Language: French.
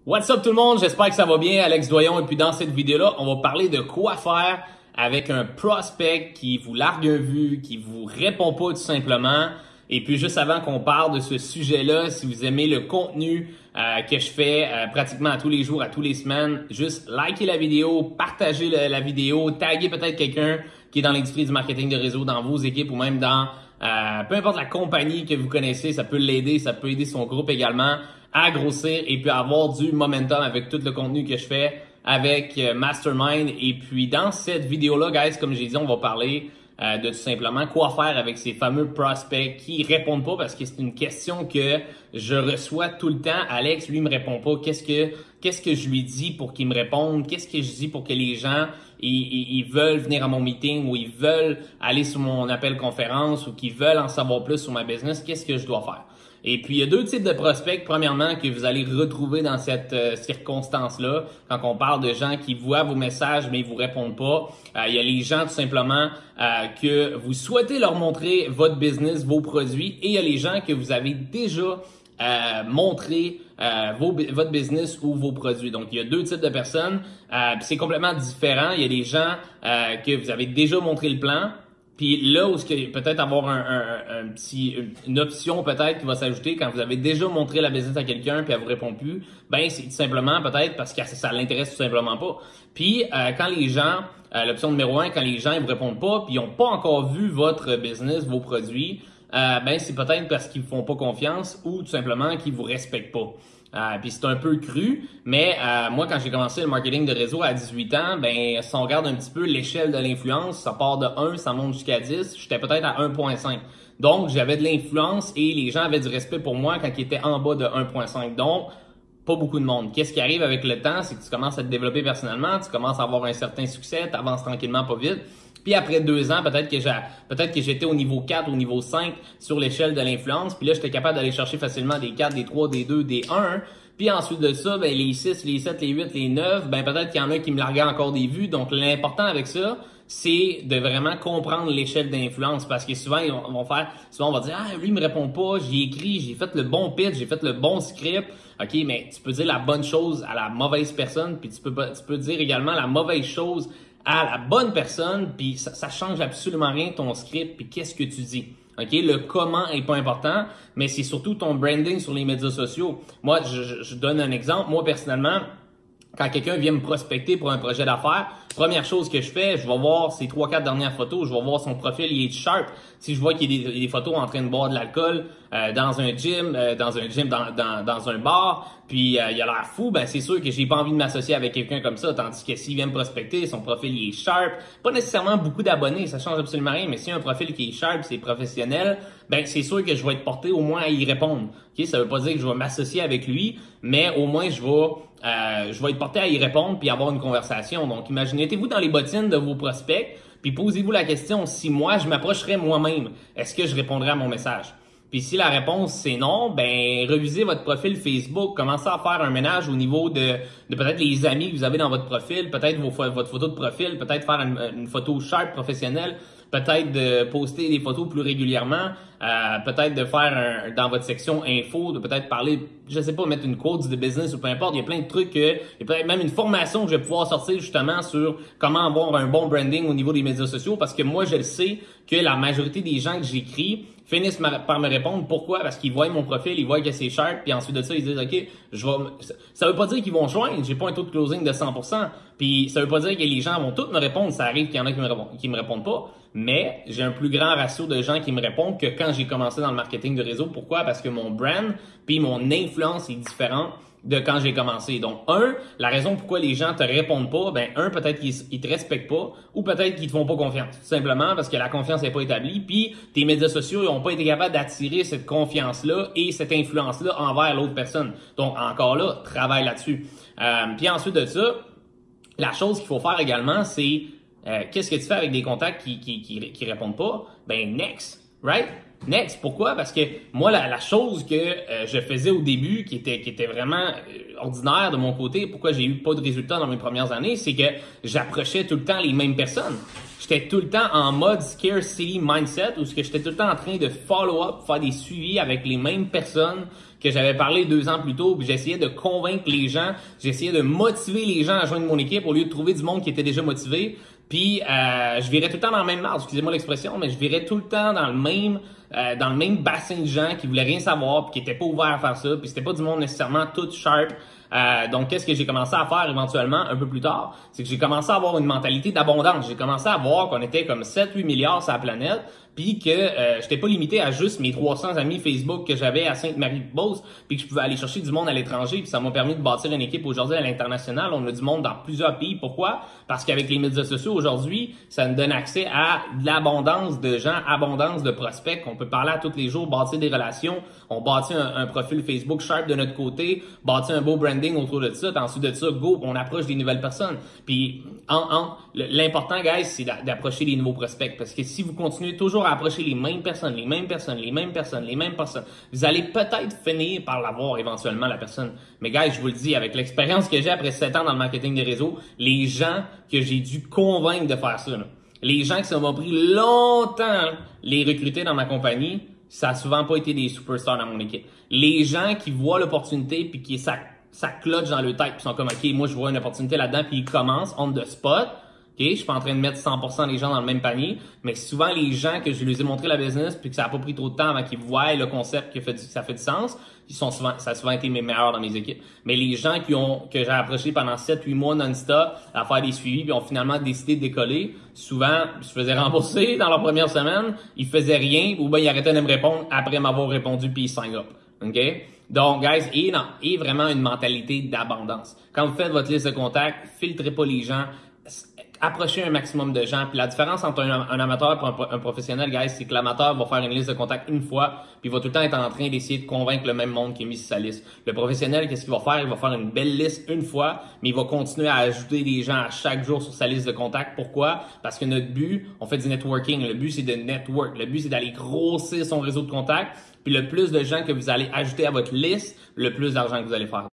What's up tout le monde? J'espère que ça va bien. Alex Doyon. Et puis dans cette vidéo-là, on va parler de quoi faire avec un prospect qui vous largue un vu, qui vous répond pas tout simplement. Et puis juste avant qu'on parle de ce sujet-là, si vous aimez le contenu que je fais pratiquement à tous les jours, à tous les semaines, juste likez la vidéo, partagez la vidéo, taguez peut-être quelqu'un qui est dans l'industrie du marketing de réseau dans vos équipes ou même dans peu importe la compagnie que vous connaissez, ça peut l'aider, ça peut aider son groupe également à grossir et puis à avoir du momentum avec tout le contenu que je fais avec Mastermind. Et puis dans cette vidéo-là, guys, comme j'ai dit, on va parler de tout simplement quoi faire avec ces fameux prospects qui répondent pas parce que c'est une question que je reçois tout le temps. Alex, lui, me répond pas. Qu'est-ce que je lui dis pour qu'il me réponde? Qu'est-ce que je dis pour que les gens ils veulent venir à mon meeting ou ils veulent aller sur mon appel conférence ou qu'ils veulent en savoir plus sur ma business? Qu'est-ce que je dois faire? Et puis, il y a deux types de prospects. Premièrement, que vous allez retrouver dans cette circonstance-là. Quand on parle de gens qui voient vos messages, mais ils vous répondent pas. Il y a les gens, tout simplement, que vous souhaitez leur montrer votre business, vos produits. Et il y a les gens que vous avez déjà montré votre business ou vos produits. Donc, il y a deux types de personnes. C'est complètement différent. Il y a des gens que vous avez déjà montré le plan. Puis là où peut-être avoir une option peut-être qui va s'ajouter quand vous avez déjà montré la business à quelqu'un puis elle vous répond plus, ben c'est tout simplement peut-être parce que ça l'intéresse tout simplement pas. Puis quand les gens, l'option numéro 1, quand les gens ils vous répondent pas puis ils ont pas encore vu votre business, vos produits, ben c'est peut-être parce qu'ils vous font pas confiance ou tout simplement qu'ils vous respectent pas. Puis c'est un peu cru, mais moi quand j'ai commencé le marketing de réseau à 18 ans, ben si on regarde un petit peu l'échelle de l'influence, ça part de 1, ça monte jusqu'à 10, j'étais peut-être à 1.5. Donc j'avais de l'influence et les gens avaient du respect pour moi quand ils étaient en bas de 1.5. Donc pas beaucoup de monde. Qu'est-ce qui arrive avec le temps, c'est que tu commences à te développer personnellement, tu commences à avoir un certain succès, tu avances tranquillement pas vite. Puis après 2 ans, peut-être que j'étais au niveau 4, au niveau 5 sur l'échelle de l'influence. Puis là, j'étais capable d'aller chercher facilement des 4, des 3, des 2, des 1. Puis ensuite de ça, ben les 6, les 7, les 8, les 9, ben peut-être qu'il y en a qui me larguaient encore des vues. Donc l'important avec ça, c'est de vraiment comprendre l'échelle d'influence parce que souvent on va dire ah lui il me répond pas, j'ai écrit, j'ai fait le bon pitch, j'ai fait le bon script. OK, mais tu peux dire la bonne chose à la mauvaise personne, puis tu peux dire également la mauvaise chose à la bonne personne, puis ça change absolument rien ton script, puis qu'est-ce que tu dis. OK, le comment est pas important, mais c'est surtout ton branding sur les médias sociaux. Moi, je donne un exemple. Moi, personnellement, quand quelqu'un vient me prospecter pour un projet d'affaires, première chose que je fais, je vais voir ses 3-4 dernières photos, je vais voir son profil, il est sharp. Si je vois qu'il y a des photos en train de boire de l'alcool dans un gym, dans un bar, puis il a l'air fou, ben c'est sûr que j'ai pas envie de m'associer avec quelqu'un comme ça. Tandis que s'il vient me prospecter, son profil il est sharp, pas nécessairement beaucoup d'abonnés, ça change absolument rien, mais si un profil qui est sharp, c'est professionnel, ben c'est sûr que je vais être porté au moins à y répondre. Ok, ça veut pas dire que je vais m'associer avec lui, mais au moins je vais être porté à y répondre puis avoir une conversation. Donc mettez-vous dans les bottines de vos prospects, puis posez-vous la question, si moi je m'approcherais moi-même, est-ce que je répondrais à mon message? Puis si la réponse c'est non, ben revisez votre profil Facebook, commencez à faire un ménage au niveau de peut-être les amis que vous avez dans votre profil, peut-être votre photo de profil, peut-être faire une photo sharp professionnelle, peut-être de poster des photos plus régulièrement, peut-être de faire dans votre section info, de peut-être parler, je sais pas, mettre une quote de business ou peu importe, il y a plein de trucs, il y a peut-être même une formation que je vais pouvoir sortir justement sur comment avoir un bon branding au niveau des médias sociaux parce que moi je le sais que la majorité des gens que j'écris finissent par me répondre. Pourquoi? Parce qu'ils voient mon profil, ils voient que c'est sharp, puis ensuite de ça, ils disent, OK, ça veut pas dire qu'ils vont joindre, j'ai pas un taux de closing de 100%, puis ça veut pas dire que les gens vont tous me répondre, ça arrive qu'il y en a qui me répondent pas, mais j'ai un plus grand ratio de gens qui me répondent que quand j'ai commencé dans le marketing de réseau. Pourquoi? Parce que mon brand, puis mon influence est différente de quand j'ai commencé. Donc, la raison pourquoi les gens te répondent pas, ben peut-être qu'ils te respectent pas ou peut-être qu'ils te font pas confiance. Tout simplement parce que la confiance n'est pas établie puis tes médias sociaux n'ont pas été capables d'attirer cette confiance-là et cette influence-là envers l'autre personne. Donc, encore là, travaille là-dessus. Puis ensuite de ça, la chose qu'il faut faire également, c'est qu'est-ce que tu fais avec des contacts qui répondent pas? Ben, next, right? Next. Pourquoi? Parce que moi, la chose que je faisais au début, qui était vraiment ordinaire de mon côté, pourquoi j'ai eu pas de résultats dans mes premières années, c'est que j'approchais tout le temps les mêmes personnes. J'étais tout le temps en mode scarcity mindset, où j'étais tout le temps en train de follow-up, faire des suivis avec les mêmes personnes que j'avais parlé 2 ans plus tôt, puis j'essayais de convaincre les gens, j'essayais de motiver les gens à joindre mon équipe au lieu de trouver du monde qui était déjà motivé. Puis je virais tout le temps dans le même marge, excusez-moi l'expression, mais je virais tout le temps dans le même bassin de gens qui voulaient rien savoir, puis qui étaient pas ouverts à faire ça, puis c'était pas du monde nécessairement tout sharp. Donc, qu'est-ce que j'ai commencé à faire éventuellement un peu plus tard? C'est que j'ai commencé à avoir une mentalité d'abondance. J'ai commencé à voir qu'on était comme 7-8 milliards sur la planète, puis que j'étais pas limité à juste mes 300 amis Facebook que j'avais à Sainte-Marie-de-Beauce, puis que je pouvais aller chercher du monde à l'étranger, puis ça m'a permis de bâtir une équipe aujourd'hui à l'international. On a du monde dans plusieurs pays. Pourquoi? Parce qu'avec les médias sociaux aujourd'hui, ça nous donne accès à de l'abondance de gens, abondance de prospects qu'on peut parler à tous les jours, bâtir des relations. On bâtit un profil Facebook sharp de notre côté, bâtit un beau branding autour de ça. Ensuite de ça, go, on approche des nouvelles personnes. Puis l'important, guys, c'est d'approcher les nouveaux prospects. Parce que si vous continuez toujours à approcher les mêmes personnes, vous allez peut-être finir par l'avoir éventuellement, la personne. Mais guys, je vous le dis, avec l'expérience que j'ai après 7 ans dans le marketing des réseaux, les gens que j'ai dû convaincre de faire ça, là, les gens qui ça m'a pris longtemps les recruter dans ma compagnie, ça a souvent pas été des superstars dans mon équipe. Les gens qui voient l'opportunité puis qui ça cloche dans le tête puis sont comme OK, moi je vois une opportunité là-dedans puis ils commencent on the spot. OK, je suis pas en train de mettre 100% des gens dans le même panier, mais souvent les gens que je leur ai montré la business puis que ça a pas pris trop de temps avant qu'ils voient le concept ça fait du sens, ça a souvent été mes meilleurs dans mes équipes. Mais les gens que j'ai approchés pendant 7-8 mois non-stop à faire des suivis puis ont finalement décidé de décoller, souvent je faisais rembourser dans leur première semaine, ils faisaient rien ou ben ils arrêtaient de me répondre après m'avoir répondu puis ils sign up. OK? Donc, guys, et vraiment une mentalité d'abondance. Quand vous faites votre liste de contacts, filtrez pas les gens, approchez un maximum de gens. Puis la différence entre un amateur et un professionnel, guys, c'est que l'amateur va faire une liste de contacts une fois, puis il va tout le temps être en train d'essayer de convaincre le même monde qui est mis sur sa liste. Le professionnel, qu'est-ce qu'il va faire? Il va faire une belle liste une fois, mais il va continuer à ajouter des gens à chaque jour sur sa liste de contacts. Pourquoi? Parce que notre but, on fait du networking. Le but, c'est de network. Le but, c'est d'aller grossir son réseau de contacts. Puis le plus de gens que vous allez ajouter à votre liste, le plus d'argent que vous allez faire.